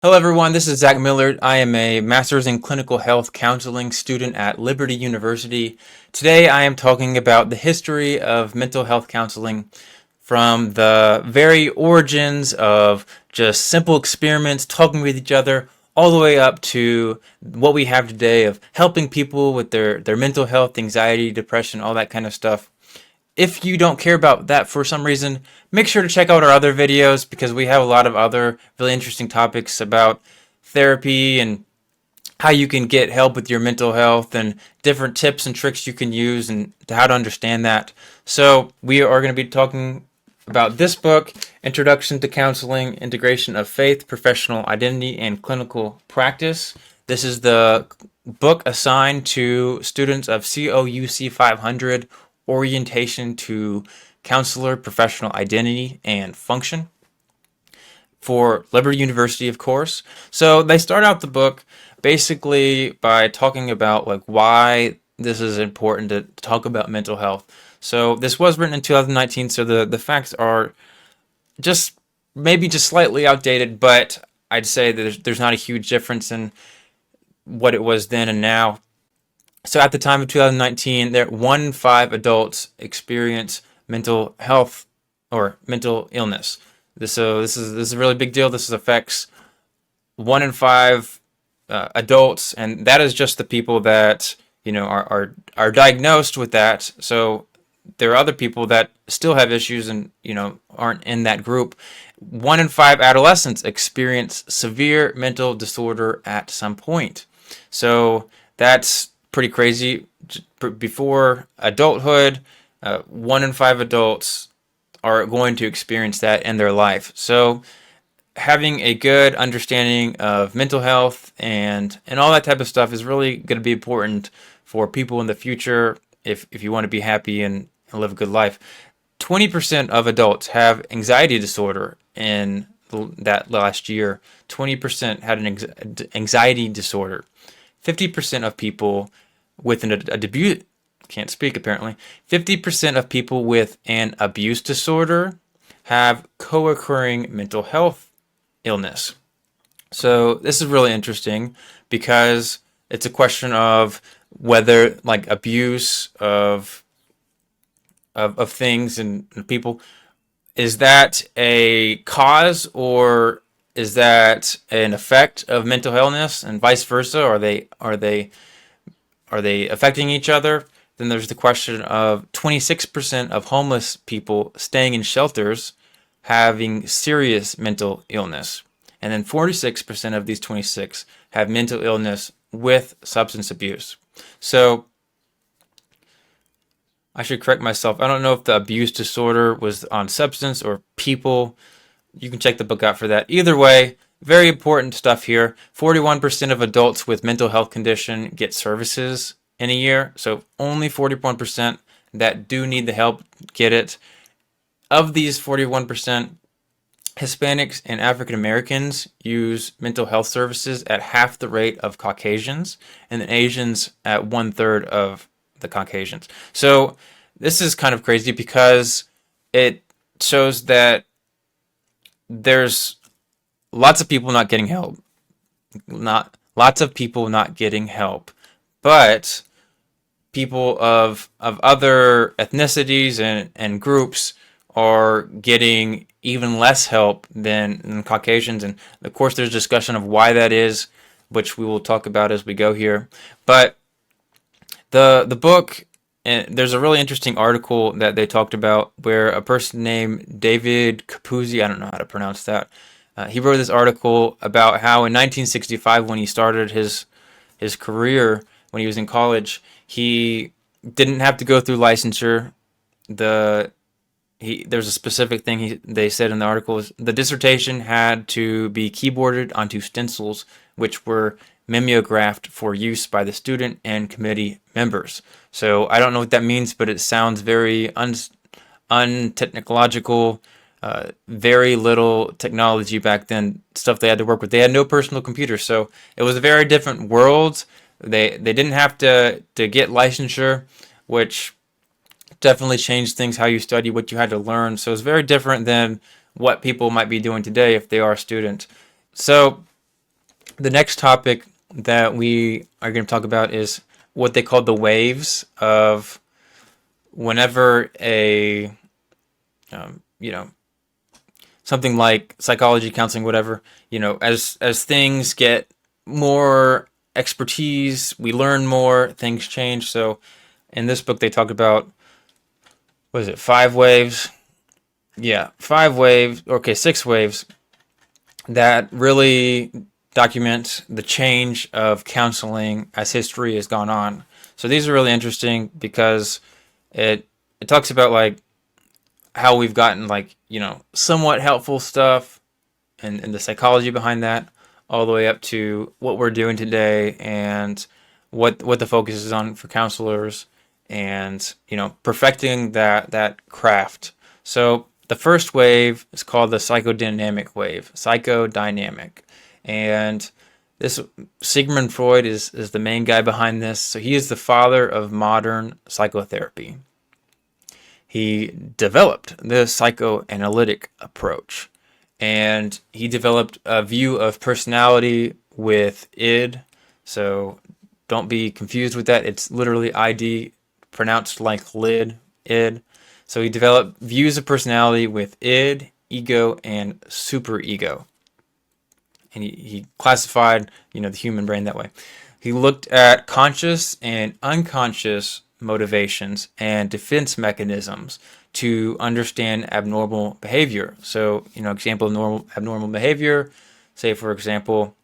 Hello everyone, this is Zach Millard. I am a Master's in Clinical Health Counseling student at Liberty University. Today I am talking about the history of mental health counseling from the very origins of just simple experiments, talking with each other, all the way up to what we have today of helping people with their mental health, anxiety, depression, all that kind of stuff. If you don't care about that for some reason, make sure to check out our other videos because we have a lot of other really interesting topics about therapy and how you can get help with your mental health and different tips and tricks you can use and how to understand that. So we are going to be talking about this book, Introduction to Counseling, Integration of Faith, Professional Identity, and Clinical Practice. This is the book assigned to students of COUC 500, Orientation to Counselor, Professional Identity, and Function, for Liberty University, of course. So they start out the book basically by talking about like why this is important to talk about mental health. So this was written in 2019, so the facts are just maybe just slightly outdated, but I'd say that there's not a huge difference in what it was then and now. So at the time of 2019, there 1 in 5 adults experience mental health or mental illness. This is a really big deal. This affects 1 in 5 adults, and that is just the people that are diagnosed with that. So there are other people that still have issues and aren't in that group. 1 in 5 adolescents experience severe mental disorder at some point. So that's pretty crazy. Before adulthood, 1 in 5 adults are going to experience that in their life. So having a good understanding of mental health and all that type of stuff is really going to be important for people in the future if you want to be happy and live a good life. 20% of adults have anxiety disorder in that last year. 20% had an anxiety disorder. 50% of people with an abuse, can't speak apparently, 50% of people with an abuse disorder have co-occurring mental health illness. So this is really interesting because it's a question of whether like abuse of things and people, is that a cause or is that an effect of mental illness and vice versa? Are they affecting each other? Then there's the question of 26% of homeless people staying in shelters having serious mental illness. And then 46% of these 26 have mental illness with substance abuse. So I should correct myself. I don't know if the abuse disorder was on substance or people. You can check the book out for that. Either way, very important stuff here. 41% of adults with mental health condition get services in a year. So only 41% that do need the help get it. Of these 41%, Hispanics and African Americans use mental health services at half the rate of Caucasians, and then Asians at 1/3 of the Caucasians. So this is kind of crazy because it shows that there's lots of people not getting help. Not lots of people not getting help. But people of other ethnicities and groups are getting even less help than Caucasians. And of course there's discussion of why that is, which we will talk about as we go here. But the book, and there's a really interesting article that they talked about where a person named David Capuzzi, I don't know how to pronounce that, he wrote this article about how in 1965, when he started his career, when he was in college, he didn't have to go through licensure. There's a specific thing they said in the article is the dissertation had to be keyboarded onto stencils, which were mimeographed for use by the student and committee members. So I don't know what that means, but it sounds very untechnological. Very little technology back then, stuff they had to work with. They had no personal computers, so it was a very different world. They didn't have to get licensure, which definitely changed things, how you study, what you had to learn. So it's very different than what people might be doing today if they are a student. So The next topic that we are going to talk about is what they call the waves of whenever a you know, something like psychology, counseling, whatever, as things get more expertise, we learn more, things change. So in this book, they talk about, what is it, 5 waves? Yeah, 5 waves, okay, 6 waves that really document the change of counseling as history has gone on. So these are really interesting because it talks about like how we've gotten like, somewhat helpful stuff and the psychology behind that, all the way up to what we're doing today and what the focus is on for counselors, and perfecting that craft. So the first wave is called the psychodynamic wave, psychodynamic, and this Sigmund Freud is the main guy behind this. So he is the father of modern psychotherapy. He developed the psychoanalytic approach, and he developed a view of personality with id. So don't be confused with that. It's literally id, pronounced like lid, id. So he developed views of personality with id, ego, and superego. And he classified, the human brain that way. He looked at conscious and unconscious motivations and defense mechanisms to understand abnormal behavior. So, example of abnormal behavior, say for example,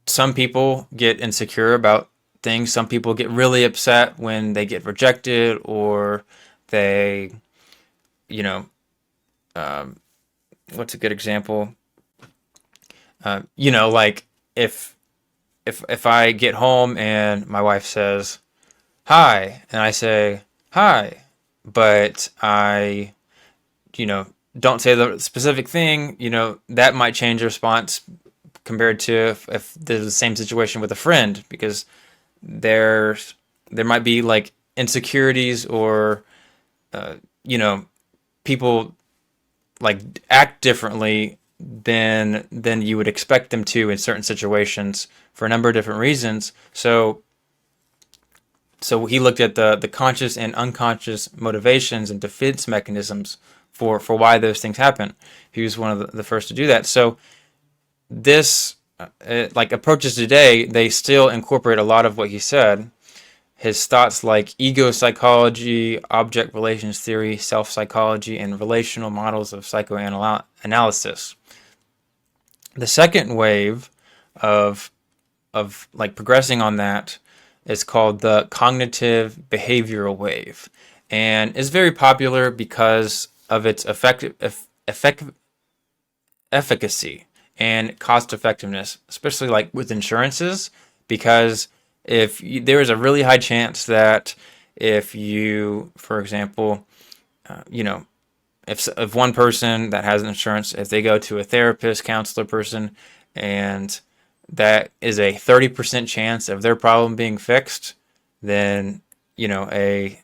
some people get insecure about things. Some people get really upset when they get rejected, or they, what's a good example? Like if I get home and my wife says, hi, and I say, hi, but I, don't say the specific thing, that might change the response compared to if there's the same situation with a friend, because there might be like insecurities, or, people like act differently than you would expect them to in certain situations for a number of different reasons. So he looked at the conscious and unconscious motivations and defense mechanisms for why those things happen. He was one of the first to do that. So this, like approaches today, they still incorporate a lot of what he said. His thoughts like ego psychology, object relations theory, self-psychology, and relational models of psychoanalysis. The second wave of like progressing on that is called the cognitive behavioral wave, and is very popular because of its efficacy and cost effectiveness, especially like with insurances, because there is a really high chance that if you, for example, if one person that has insurance, if they go to a therapist, counselor person, and that is a 30% chance of their problem being fixed, then an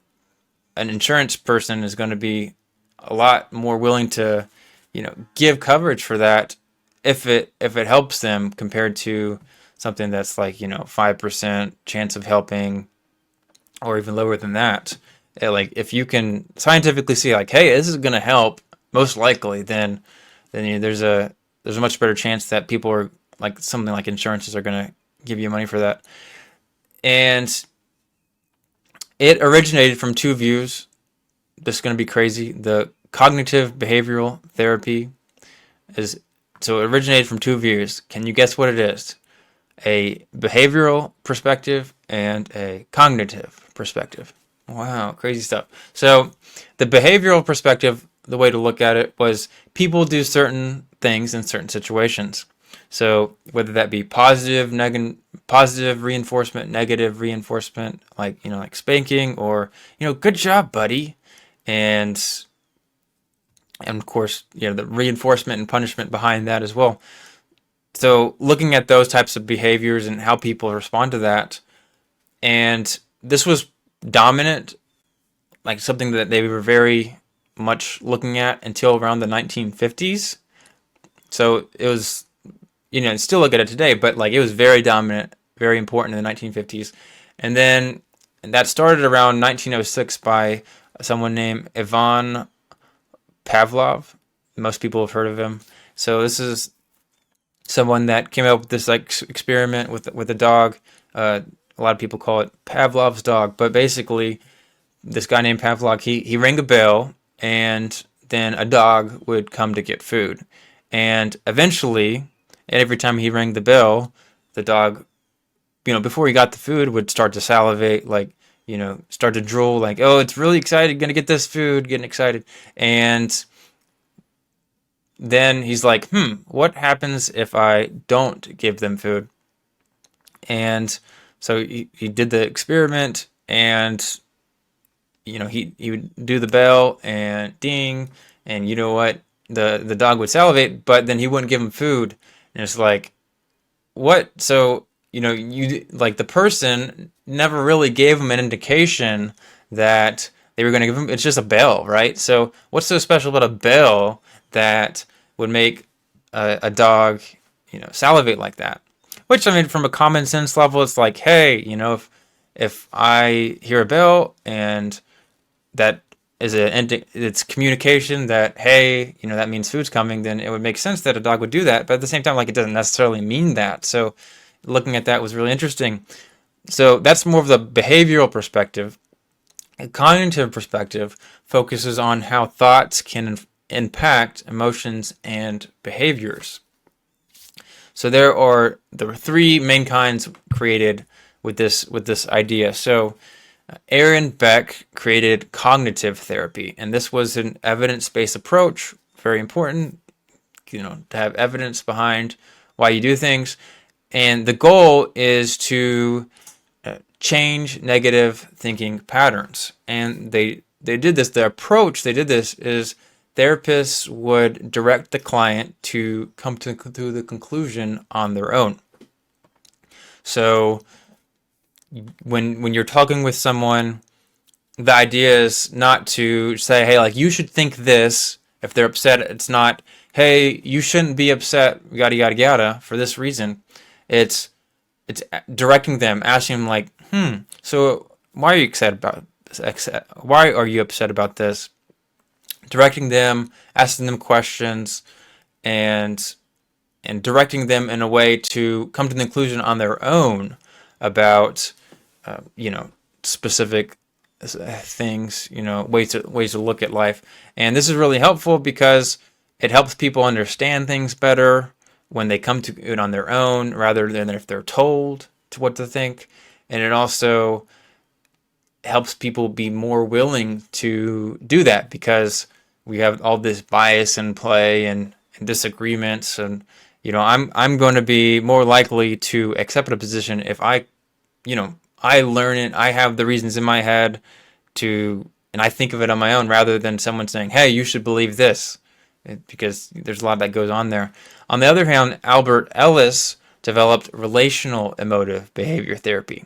insurance person is going to be a lot more willing to give coverage for that if it helps them, compared to something that's like 5% chance of helping, or even lower than that. Like if you can scientifically see like, hey, this is going to help most likely, then there's a much better chance that people are like, something like insurances are going to give you money for that. And it originated from 2 views. This is going to be crazy. The cognitive behavioral therapy it originated from 2 views. Can you guess what it is? A behavioral perspective and a cognitive perspective. Wow, crazy stuff. So the behavioral perspective, the way to look at it was, people do certain things in certain situations. So whether that be positive reinforcement, negative reinforcement, like like spanking, or good job, buddy, and of course the reinforcement and punishment behind that as well. So looking at those types of behaviors and how people respond to that, and this was dominant, like something that they were very much looking at until around the 1950s. So it was still look at it today, but like it was very dominant, very important in the 1950s. And then that started around 1906 by someone named Ivan Pavlov. Most people have heard of him. So this is someone that came up with this like experiment with a dog. A lot of people call it Pavlov's dog, but basically, this guy named Pavlov, he rang a bell, and then a dog would come to get food. And eventually, every time he rang the bell, the dog, before he got the food, would start to salivate, like, start to drool, like, oh, it's really excited, gonna get this food, getting excited. And then he's like, what happens if I don't give them food? And so he did the experiment, and he would do the bell and ding, and you know what? The dog would salivate, but then he wouldn't give him food. And it's like, what? So, you like the person never really gave him an indication that they were going to give him. It's just a bell, right? So, what's so special about a bell that would make a dog, salivate like that? Which, I mean, from a common sense level, it's like, hey, if I hear a bell and that is it's communication that, hey, that means food's coming, then it would make sense that a dog would do that. But at the same time, like, it doesn't necessarily mean that. So looking at that was really interesting. So that's more of the behavioral perspective. A cognitive perspective focuses on how thoughts can impact emotions and behaviors. So there are three main kinds created with this idea. So Aaron Beck created cognitive therapy, and this was an evidence-based approach, very important, to have evidence behind why you do things. And the goal is to change negative thinking patterns. And they did this, the approach they did this is therapists would direct the client to come to the conclusion on their own. So when you're talking with someone, the idea is not to say, hey, like, you should think this. If they're upset, it's not, hey, you shouldn't be upset, yada, yada, yada, for this reason. It's directing them, asking them, like, so why are you upset about this? Why are you upset about this? Directing them, asking them questions, and directing them in a way to come to the conclusion on their own about specific things, ways to look at life. And this is really helpful because it helps people understand things better when they come to it on their own rather than if they're told to what to think. And it also helps people be more willing to do that because we have all this bias in play and disagreements, and I'm going to be more likely to accept a position if I learn it, I have the reasons in my head and I think of it on my own rather than someone saying, hey, you should believe this, because there's a lot that goes on there. On the other hand, Albert Ellis developed relational emotive behavior therapy.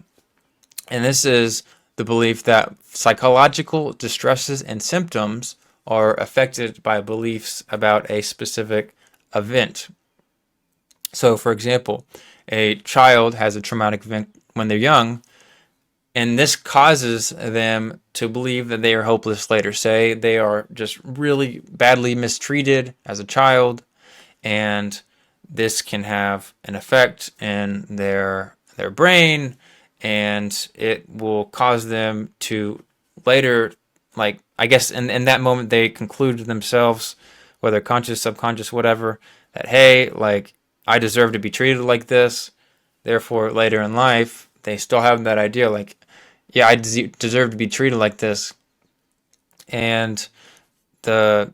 And this is the belief that psychological distresses and symptoms are affected by beliefs about a specific event. So, for example, a child has a traumatic event when they're young, and this causes them to believe that they are hopeless later. Say they are just really badly mistreated as a child, and this can have an effect in their brain, and it will cause them to later, like, I guess in that moment they conclude to themselves, whether conscious, subconscious, whatever, that, hey, like, I deserve to be treated like this. Therefore, later in life, they still have that idea, like, yeah, I deserve to be treated like this. And this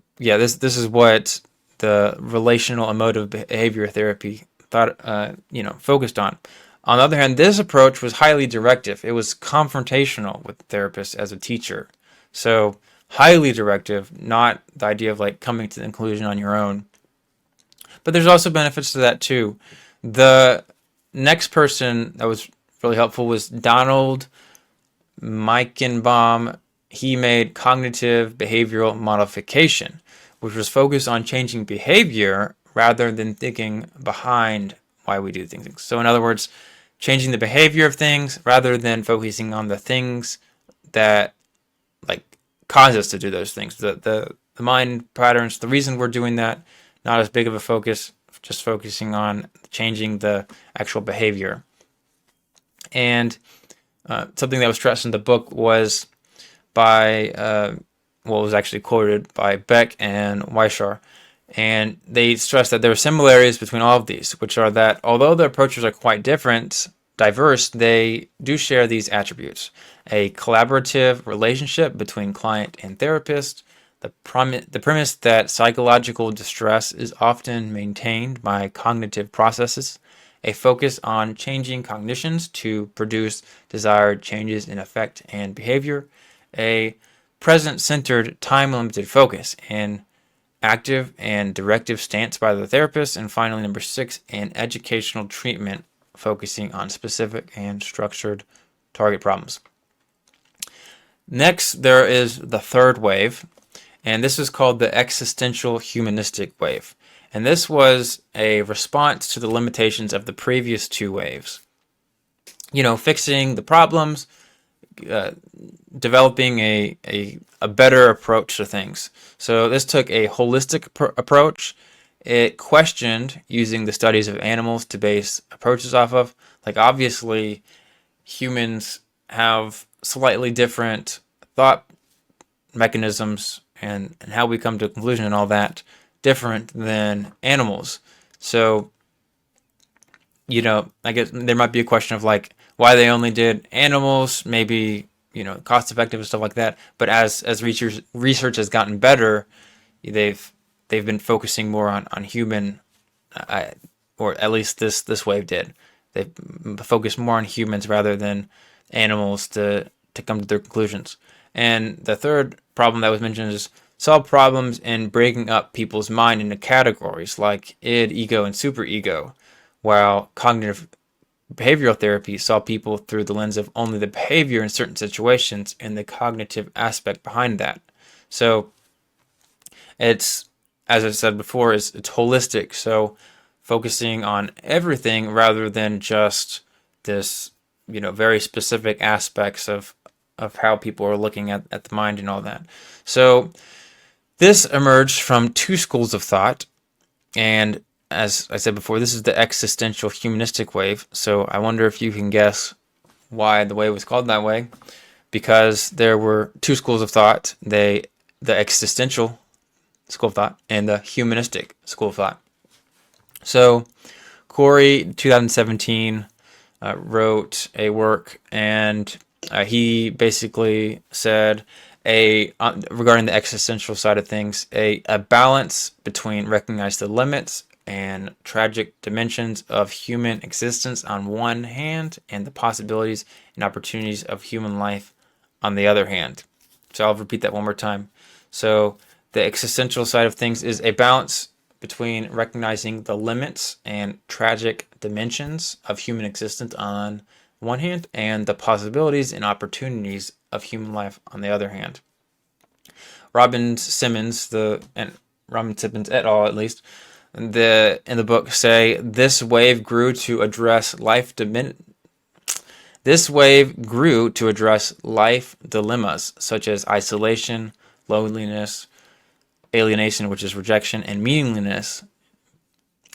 is what the relational emotive behavior therapy focused on. On the other hand, this approach was highly directive. It was confrontational with therapists as a teacher. So highly directive, not the idea of like coming to the conclusion on your own. But there's also benefits to that too. The next person that was really helpful was Donald Meichenbaum. He made cognitive behavioral modification, which was focused on changing behavior rather than thinking behind why we do things. So in other words, changing the behavior of things rather than focusing on the things that like cause us to do those things. The mind patterns, the reason we're doing that, not as big of a focus, just focusing on changing the actual behavior. And something that was stressed in the book was by, was actually quoted by Beck and Weishar. And they stressed that there are similarities between all of these, which are that although the approaches are quite diverse, they do share these attributes. A collaborative relationship between client and therapist, the premise that psychological distress is often maintained by cognitive processes, a focus on changing cognitions to produce desired changes in affect and behavior, a present-centered, time-limited focus, and active and directive stance by the therapist, and finally, number 6, an educational treatment focusing on specific and structured target problems. Next, there is the third wave, and this is called the existential humanistic wave. And this was a response to the limitations of the previous two waves. Fixing the problems, developing a better approach to things. So this took a holistic approach. It questioned using the studies of animals to base approaches off of. Like obviously humans have slightly different thought mechanisms and how we come to a conclusion and all that different than animals. So, I guess there might be a question of like why they only did animals, maybe, cost effective and stuff like that. But as research has gotten better, they've been focusing more on human, or at least this wave did. They focused more on humans rather than animals to come to their conclusions. And the third problem that was mentioned is solve problems in breaking up people's mind into categories like id, ego, and superego, while cognitive behavioral therapy saw people through the lens of only the behavior in certain situations and the cognitive aspect behind that. So it's, as I said before, it's holistic. So focusing on everything rather than just this, very specific aspects of how people are looking at the mind and all that. So this emerged from two schools of thought, and as I said before, this is the existential humanistic wave. So I wonder if you can guess why the wave was called that way. Because there were two schools of thought, the existential school of thought and the humanistic school of thought. So Corey, 2017, wrote a work, and he basically said regarding the existential side of things, a balance between recognizing the limits and tragic dimensions of human existence on one hand and the possibilities and opportunities of human life on the other hand. So I'll repeat that one more time. So the existential side of things is a balance between recognizing the limits and tragic dimensions of human existence on one hand and the possibilities and opportunities of human life on the other hand. Simmons et al. At least, in the book say this wave grew to address life dilemmas such as isolation, loneliness, alienation, which is rejection, and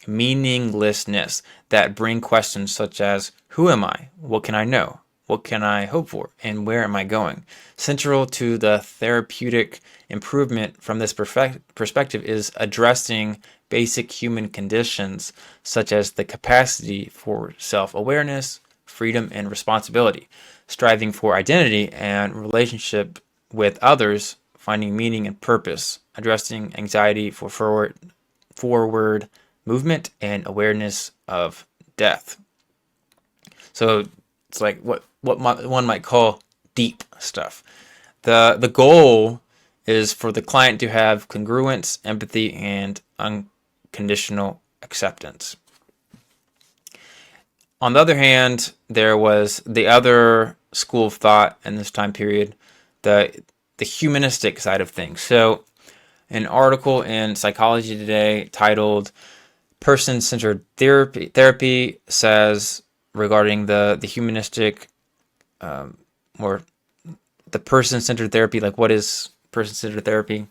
meaninglessness that bring questions such as who am I? What can I know? What can I hope for? And where am I going? Central to the therapeutic improvement from this perspective is addressing basic human conditions such as the capacity for self-awareness, freedom, and responsibility, striving for identity and relationship with others, finding meaning and purpose, addressing anxiety for forward movement, and awareness of death. So it's like what one might call deep stuff. The goal is for the client to have congruence, empathy, and unconditional acceptance. On the other hand, there was the other school of thought in this time period, the humanistic side of things. So an article in Psychology Today titled Person-centered therapy says regarding the humanistic or the person-centered therapy, like what is person-centered therapy?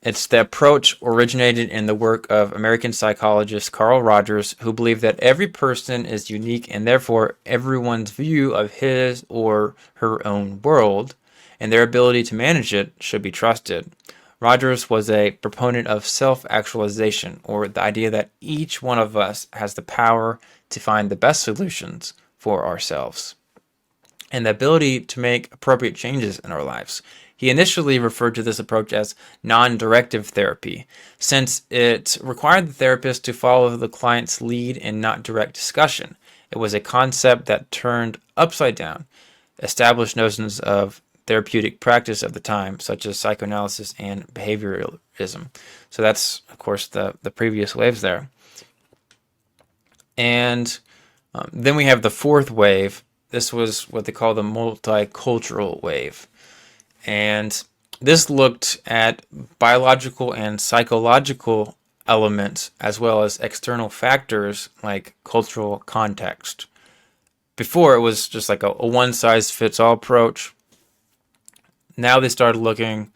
It's the approach originated in the work of American psychologist Carl Rogers, who believed that every person is unique and therefore everyone's view of his or her own world and their ability to manage it should be trusted. Rogers was a proponent of self-actualization, or the idea that each one of us has the power to find the best solutions for ourselves and the ability to make appropriate changes in our lives. He initially referred to this approach as non-directive therapy, since it required the therapist to follow the client's lead and not direct discussion. It was a concept that turned upside down established notions of therapeutic practice of the time, such as psychoanalysis and behaviorism. So that's, of course, the previous waves there. And then we have the fourth wave. This was what they call the multicultural wave. And this looked at biological and psychological elements as well as external factors like cultural context. Before, it was just like a one-size-fits-all approach. Now they started looking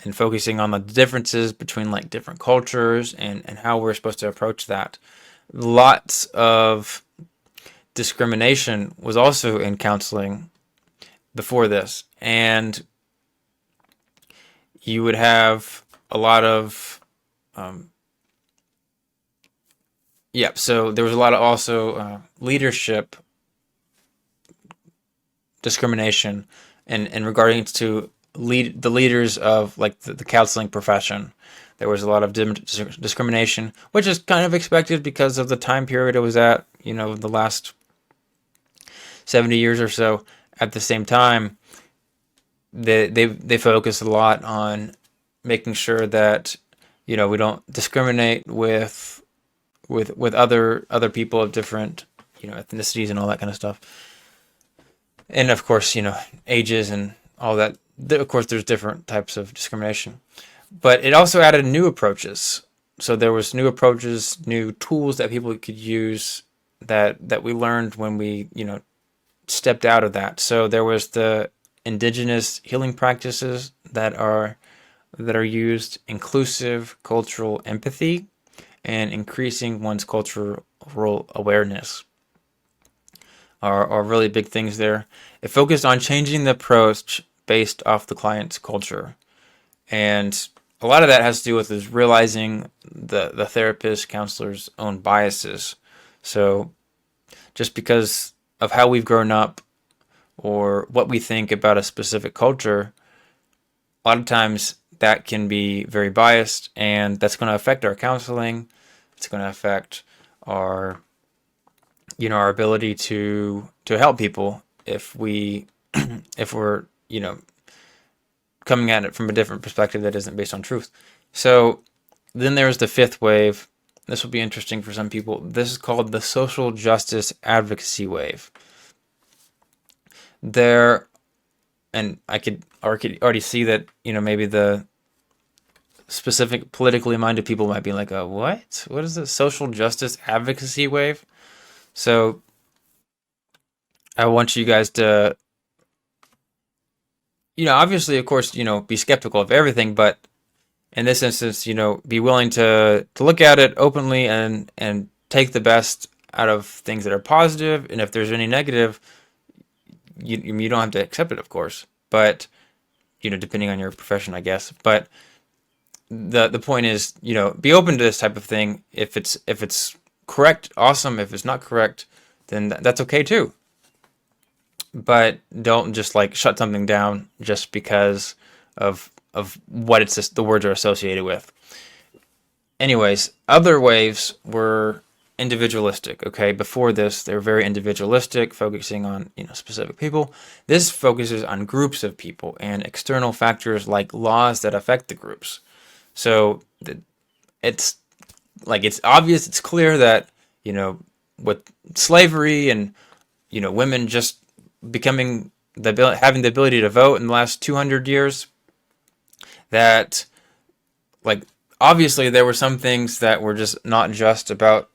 and focusing on the differences between like different cultures and how we're supposed to approach that. Lots of discrimination was also in counseling before this, and you would have a lot of so there was a lot of also leadership discrimination and regarding to the leaders of like the counseling profession. There was a lot of discrimination, which is kind of expected because of the time period it was at, the last 70 years or so. At the same time, they focus a lot on making sure that we don't discriminate with other people of different ethnicities and all that kind of stuff. And of course, ages and all that. Of course, there's different types of discrimination, but it also added new approaches. So there was new approaches, new tools that people could use that we learned when we stepped out of that. So there was the indigenous healing practices that are used, inclusive cultural empathy, and increasing one's cultural awareness are really big things there. It focused on changing the approach based off the client's culture. And a lot of that has to do with is realizing the therapist, counselor's own biases. So just because of how we've grown up or what we think about a specific culture, a lot of times that can be very biased, and that's going to affect our counseling. It's going to affect our our ability to help people if we're coming at it from a different perspective that isn't based on truth. So then there's the fifth wave. This will be interesting for some people. This is called the social justice advocacy wave. And I could already see that maybe the specific politically minded people might be like, what? What is the social justice advocacy wave? So I want you guys to, obviously, of course, be skeptical of everything, but in this instance, be willing to look at it openly and take the best out of things that are positive. And if there's any negative, you don't have to accept it, of course, but, depending on your profession, I guess. But the point is, be open to this type of thing. If it's correct, awesome. If it's not correct, then that's okay too. But don't just like shut something down just because of what the words are associated with. Anyways, other waves were individualistic. Okay, before this, they're very individualistic, focusing on specific people. This focuses on groups of people and external factors like laws that affect the groups. So it's obvious, it's clear that with slavery and women just having the ability to vote in the last 200 years, that obviously there were some things that were just not just about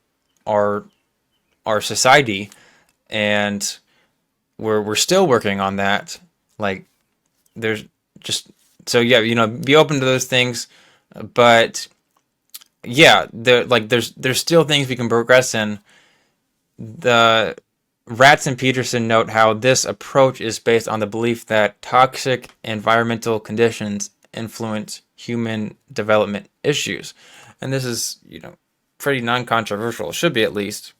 our society, and we're still working on that. Like, there's just, so yeah, be open to those things, but yeah, there's still things we can progress in. The Ratz and Peterson note how this approach is based on the belief that toxic environmental conditions influence human development issues. And this is, pretty non-controversial, it should be at least,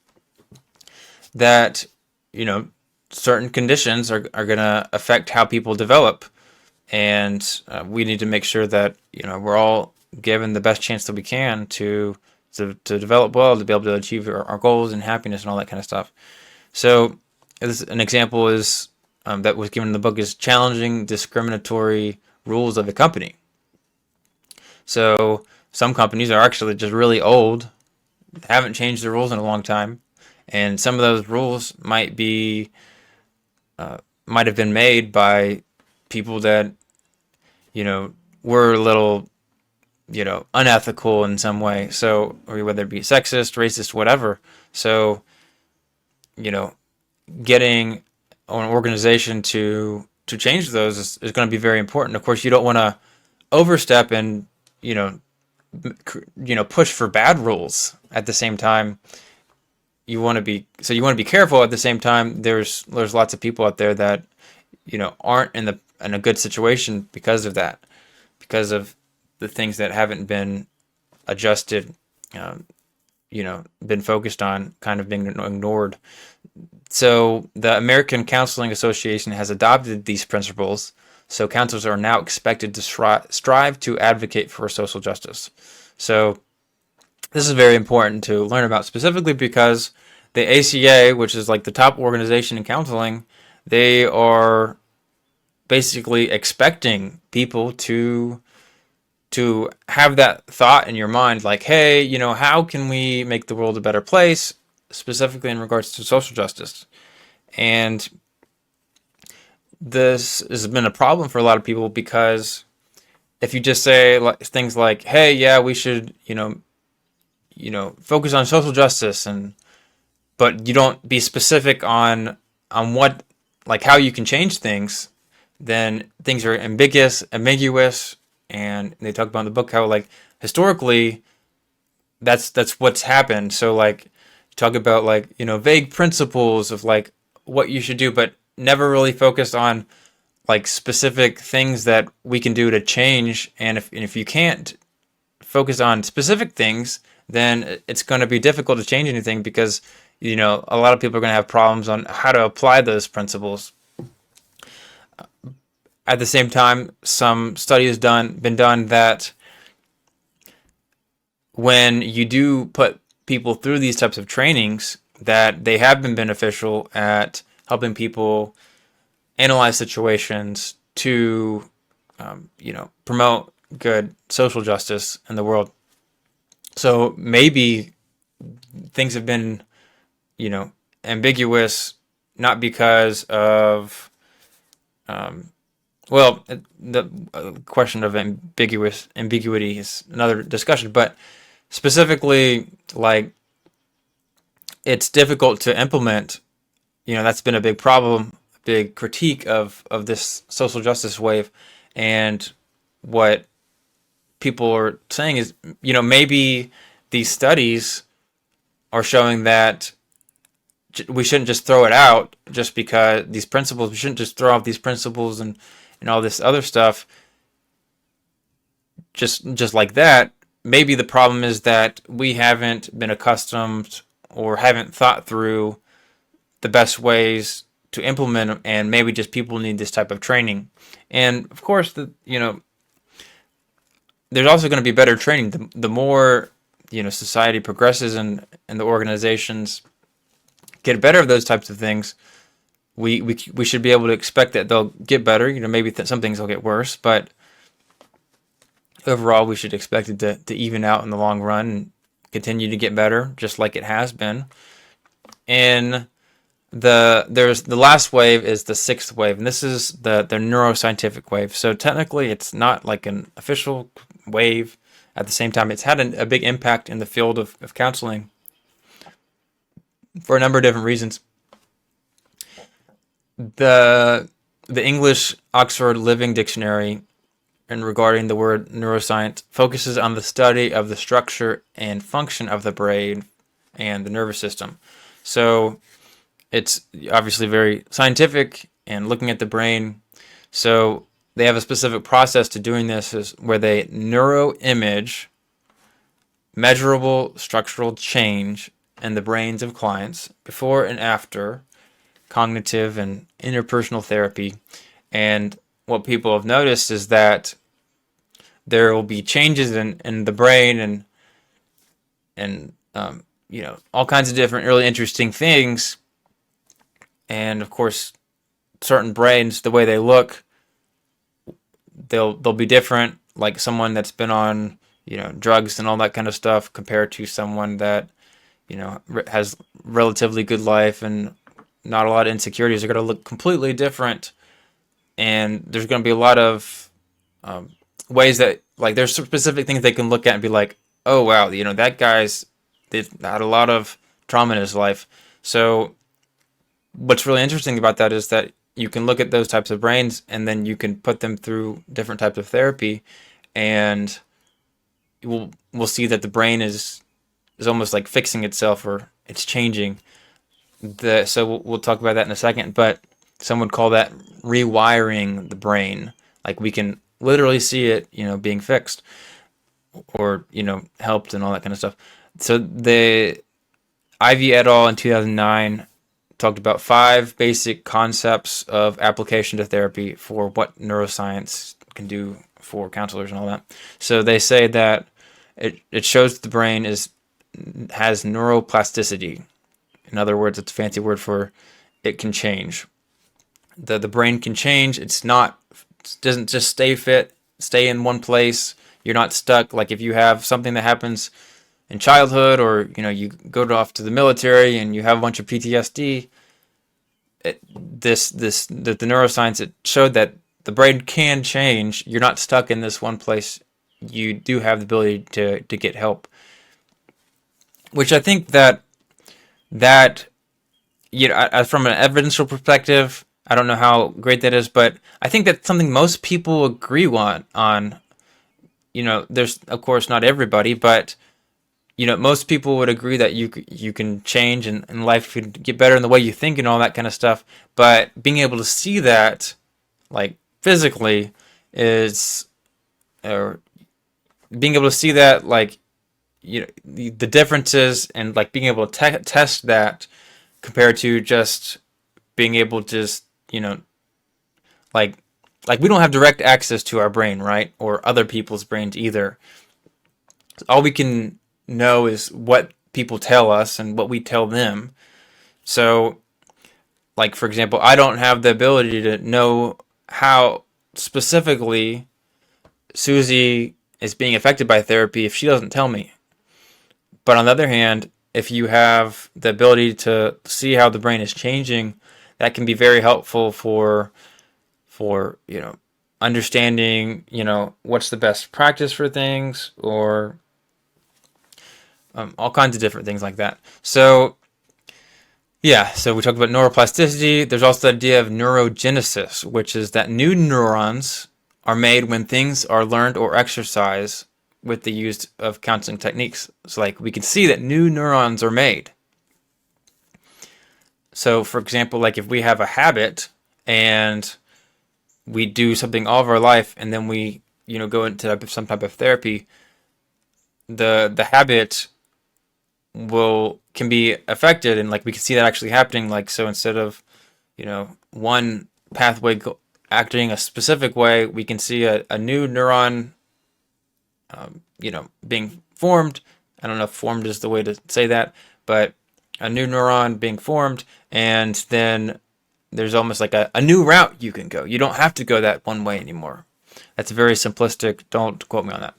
that, certain conditions are going to affect how people develop. And we need to make sure that, we're all given the best chance that we can to develop well, to be able to achieve our goals and happiness and all that kind of stuff. So an example is that was given in the book is challenging discriminatory rules of a company. So some companies are actually just really old, haven't changed the rules in a long time, and some of those rules might have been made by people that were a little unethical in some way. So, or whether it be sexist, racist, whatever. So, getting an organization to change those is going to be very important. Of course, you don't want to overstep and push for bad rules at the same time. You want to be careful at the same time. There's lots of people out there that aren't in a good situation because of that, because of the things that haven't been adjusted, been focused on, kind of being ignored. So the American Counseling Association has adopted these principles. So counselors are now expected to strive to advocate for social justice. So this is very important to learn about, specifically because the ACA, which is like the top organization in counseling, they are basically expecting people to have that thought in your mind, like, hey, how can we make the world a better place, specifically in regards to social justice? And this has been a problem for a lot of people, because if you just say things like, hey, yeah, we should, focus on social justice, but you don't be specific on what, like, how you can change things, then things are ambiguous, and they talk about in the book how, like, historically, that's what's happened. So, like, you talk about, like, vague principles of, like, what you should do, but never really focused on, like, specific things that we can do to change. And if you can't focus on specific things, then it's going to be difficult to change anything, because a lot of people are going to have problems on how to apply those principles. At the same time, some study has been done that when you do put people through these types of trainings, that they have been beneficial at helping people analyze situations to, promote good social justice in the world. So maybe things have been, ambiguous, not because of, the question of ambiguity is another discussion, but specifically, like, it's difficult to implement. That's been a big problem, a big critique of this social justice wave. And what people are saying is, maybe these studies are showing that we shouldn't just throw it out just because these principles, we shouldn't just throw out these principles and all this other stuff just like that. Maybe the problem is that we haven't been accustomed or haven't thought through the best ways to implement them, and maybe just people need this type of training. And of course, there's also going to be better training. The more society progresses and the organizations get better at those types of things, we should be able to expect that they'll get better. Maybe some things will get worse, but overall, we should expect it to even out in the long run and continue to get better, just like it has been. And there's the last wave is the sixth wave, and this is the neuroscientific wave. So technically, it's not like an official wave. At the same time, it's had a big impact in the field of counseling. for a number of different reasons. The English Oxford Living Dictionary, and regarding the word neuroscience, focuses on the study of the structure and function of the brain and the nervous system. So it's obviously very scientific and looking at the brain. So they have a specific process to doing this, is where they neuroimage measurable structural change in the brains of clients before and after cognitive and interpersonal therapy. And what people have noticed is that there will be changes in the brain and all kinds of different really interesting things. And of course, certain brains, the way they look, they'll be different. Like someone that's been on drugs and all that kind of stuff compared to someone that has relatively good life and not a lot of insecurities, are going to look completely different. And there's going to be a lot of ways that, like, there's specific things they can look at and be like, oh wow, that guy's had a lot of trauma in his life. So what's really interesting about that is that you can look at those types of brains and then you can put them through different types of therapy, and we'll see that the brain is almost like fixing itself, or it's changing. So we'll talk about that in a second, but some would call that rewiring the brain. Like we can literally see it, being fixed or, helped and all that kind of stuff. So the Ivy et al. In 2009 talked about 5 basic concepts of application to therapy for what neuroscience can do for counselors and all that. So they say that it shows the brain has neuroplasticity. In other words, it's a fancy word for it can change. The brain can change. It doesn't just stay in one place. You're not stuck. Like if you have something that happens in childhood, or you go off to the military and you have a bunch of PTSD, the neuroscience, it showed that the brain can change. You're not stuck in this one place. You do have the ability to get help, which I think that from an evidential perspective, I don't know how great that is, but I think that's something most people agree on. There's, of course, not everybody, but most people would agree that you can change and life could get better in the way you think and all that kind of stuff. But being able to see that, like physically, or being able to see that, like the differences, and like being able to test that compared to just being able to just like we don't have direct access to our brain, right? Or other people's brains either. All we can know is what people tell us and what we tell them. So, like, for example, I don't have the ability to know how specifically Susie is being affected by therapy if she doesn't tell me. But on the other hand, if you have the ability to see how the brain is changing, that can be very helpful for understanding what's the best practice for things, or all kinds of different things like that. So yeah, so we talked about neuroplasticity. There's also the idea of neurogenesis, which is that new neurons are made when things are learned or exercised with the use of counseling techniques. So like we can see that new neurons are made. So for example, like if we have a habit and we do something all of our life, and then we go into some type of therapy, the habit can be affected, and like we can see that actually happening. Like, so instead of one pathway acting a specific way, we can see a new neuron being formed. I don't know if formed is the way to say that, but a new neuron being formed, and then there's almost like a new route you can go. You don't have to go that one way anymore. That's very simplistic. Don't quote me on that.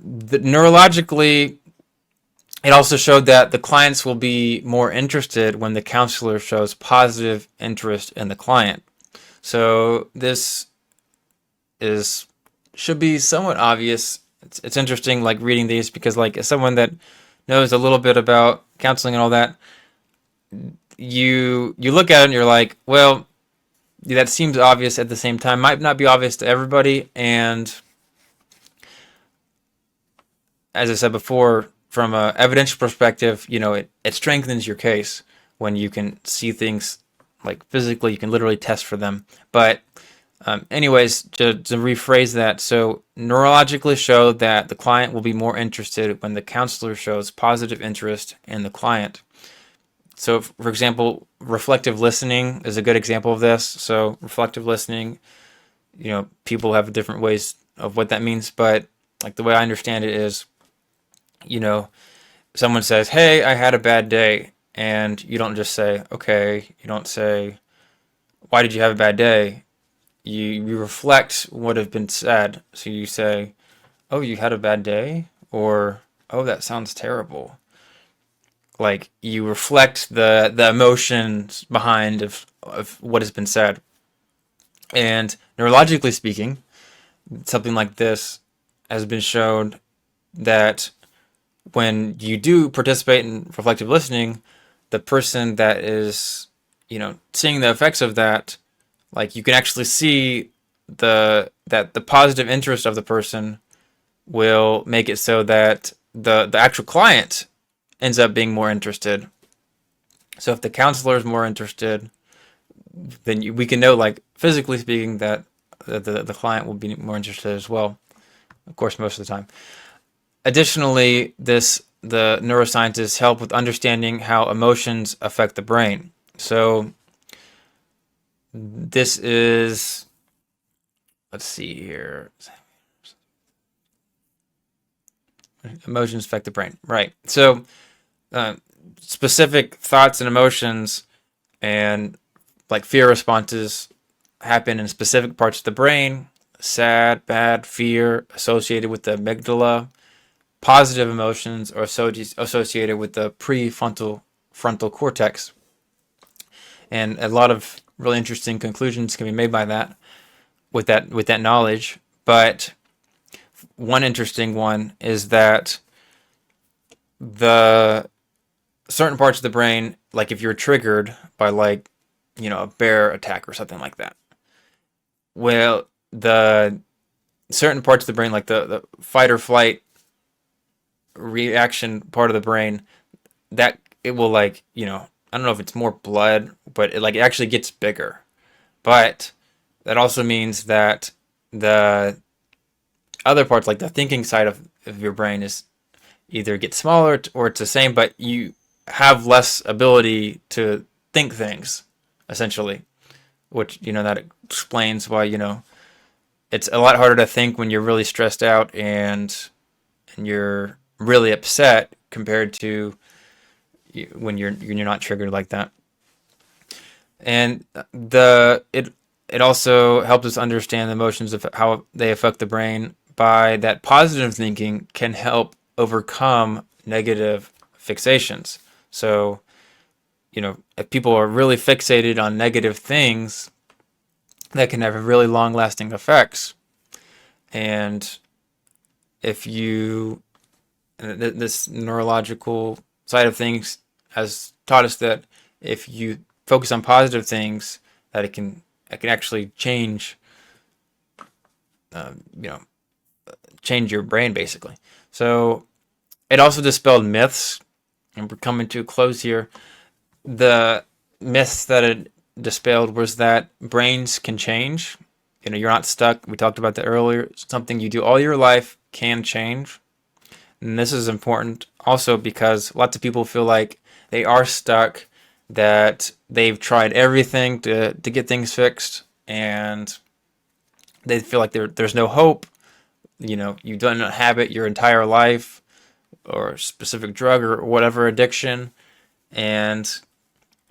Neurologically, it also showed that the clients will be more interested when the counselor shows positive interest in the client. So this should be somewhat obvious. It's interesting, like reading these, because like as someone that knows a little bit about counseling and all that, you look at it and you're like, well, that seems obvious. At the same time, might not be obvious to everybody. And as I said before, from a evidential perspective, it strengthens your case when you can see things like physically. You can literally test for them. But anyways, to rephrase that, so neurologically show that the client will be more interested when the counselor shows positive interest in the client. So, for example, reflective listening is a good example of this. So, reflective listening, people have different ways of what that means, but like the way I understand it is, someone says, "Hey, I had a bad day," and you don't just say, "Okay." You don't say, "Why did you have a bad day?" You reflect what have been said. So you say, "Oh, you had a bad day," or "Oh, that sounds terrible." Like you reflect the emotions behind of what has been said. And neurologically speaking, something like this has been shown that when you do participate in reflective listening, the person that is, seeing the effects of that, like you can actually see that the positive interest of the person will make it so that the actual client ends up being more interested. So if the counselor is more interested, then we can know, like physically speaking, that the client will be more interested as well. Of course, most of the time. Additionally, the neuroscientists help with understanding how emotions affect the brain. So this is, let's see here. Emotions affect the brain, right? So specific thoughts and emotions and like fear responses happen in specific parts of the brain. Sad, bad, fear associated with the amygdala. Positive emotions are associated with the prefrontal cortex. And a lot of really interesting conclusions can be made by that with that knowledge. But one interesting one is that the certain parts of the brain, like if you're triggered by a bear attack or something like that, well, the certain parts of the brain, like the fight or flight reaction part of the brain, that it will I don't know if it's more blood, but it actually gets bigger. But that also means that the other parts, like the thinking side of your brain, is either get smaller or it's the same, but you have less ability to think things, essentially, which, that explains why, it's a lot harder to think when you're really stressed out and you're really upset compared to when you're not triggered like that. And it also helps us understand the emotions of how they affect the brain by that positive thinking can help overcome negative fixations. So, if people are really fixated on negative things, that can have really long-lasting effects. And if this neurological side of things has taught us that if you focus on positive things, that it can actually change, change your brain basically. So it also dispelled myths, and we're coming to a close here. The myths that it dispelled was that brains can change. You're not stuck. We talked about that earlier. Something you do all your life can change. And this is important also because lots of people feel like they are stuck, that they've tried everything to get things fixed, and they feel like there's no hope. You've done a habit your entire life, or a specific drug or whatever addiction, and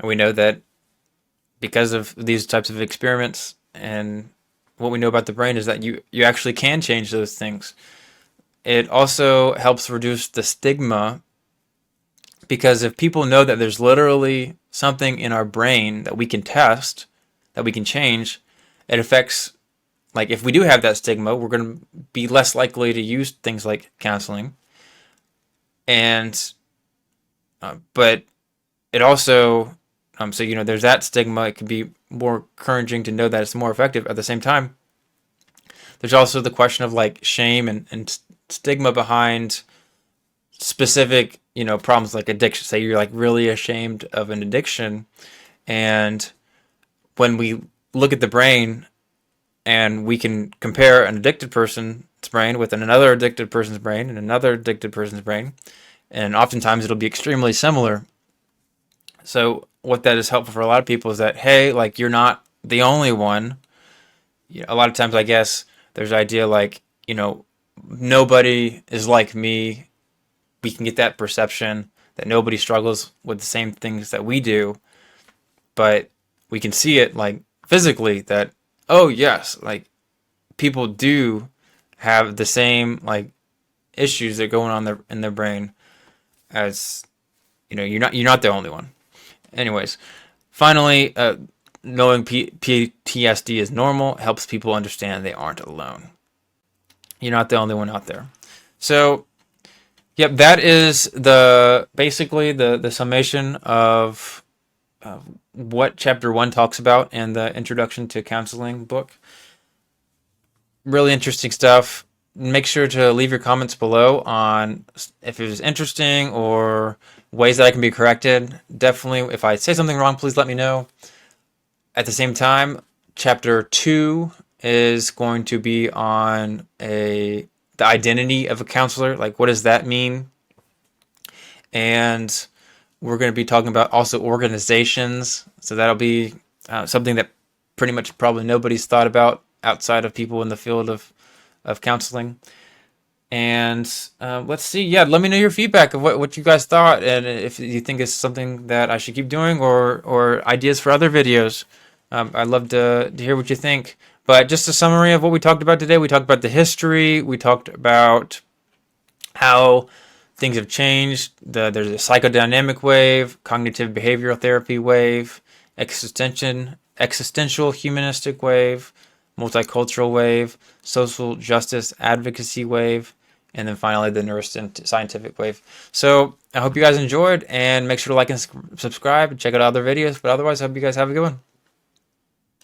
we know that because of these types of experiments and what we know about the brain is that you actually can change those things. It also helps reduce the stigma, because if people know that there's literally something in our brain that we can test, that we can change, it affects, like if we do have that stigma, we're going to be less likely to use things like counseling. And but it also, so there's that stigma. It can be more encouraging to know that it's more effective. At the same time, there's also the question of like shame and stigma behind specific, problems like addiction. Say you're like really ashamed of an addiction, and when we look at the brain and we can compare an addicted person's brain with another addicted person's brain and another addicted person's brain, and oftentimes it'll be extremely similar. So what that is helpful for a lot of people is that, hey, like you're not the only one. A lot of times, I guess there's the idea like, nobody is like me. We can get that perception that nobody struggles with the same things that we do, but we can see it like physically that, oh yes, like people do have the same like issues that are going on in their brain as, you're not the only one. Anyways, finally, knowing PTSD is normal helps people understand they aren't alone. You're not the only one out there. So, yep, that is basically the summation of what Chapter 1 talks about in the Introduction to Counseling book. Really interesting stuff. Make sure to leave your comments below on if it was interesting or ways that I can be corrected. Definitely, if I say something wrong, please let me know. At the same time, Chapter 2 is going to be on the identity of a counselor. Like, what does that mean? And we're going to be talking about also organizations. So that'll be something that pretty much probably nobody's thought about outside of people in the field of counseling. And let's see. Yeah, let me know your feedback of what you guys thought, and if you think it's something that I should keep doing or ideas for other videos. I'd love to hear what you think. But just a summary of what we talked about today. We talked about the history. We talked about how things have changed. There's a psychodynamic wave, cognitive behavioral therapy wave, existential humanistic wave, multicultural wave, social justice advocacy wave, and then finally the neuroscientific wave. So I hope you guys enjoyed, and make sure to like and subscribe and check out other videos. But otherwise, I hope you guys have a good one.